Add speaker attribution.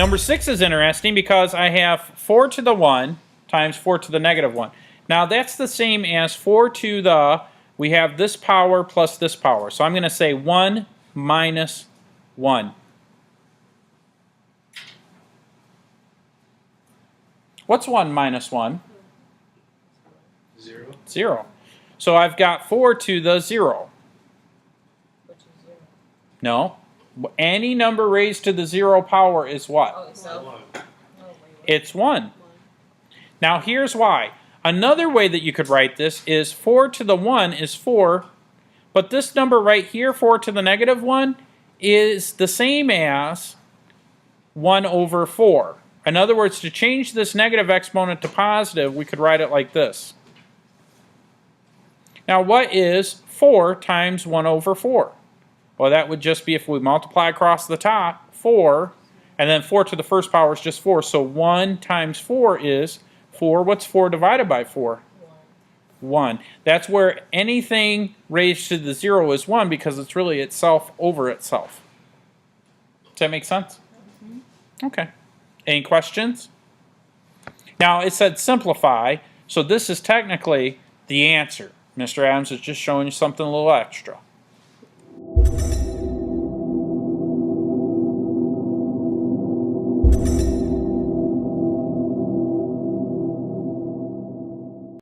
Speaker 1: Number 6 is interesting because I have 4 to the 1 times 4 to the negative 1. Now that's the same as 4 to the, we have this power plus this power. So I'm going to say 1 minus 1. What's 1 minus 1?
Speaker 2: 0.
Speaker 1: 0. So I've got 4 to the 0.
Speaker 3: Which is 0.
Speaker 1: No. Any number raised to the 0 power is what?
Speaker 3: Oh, so?
Speaker 2: 1.
Speaker 3: Oh, wait.
Speaker 1: It's 1. Now here's why. Another way that you could write this is 4 to the 1 is 4, but this number right here, 4 to the negative 1, is the same as 1 over 4. In other words, to change this negative exponent to positive, we could write it like this. Now what is 4 times 1 over 4? Well, that would just be, if we multiply across the top, 4, and then 4 to the first power is just 4. So 1 times 4 is 4. What's 4 divided by 4? 1. That's where anything raised to the 0 is 1, because it's really itself over itself. Does that make sense? Okay. Any questions? Now, it said simplify, so this is technically the answer. Mr. Adams is just showing you something a little extra.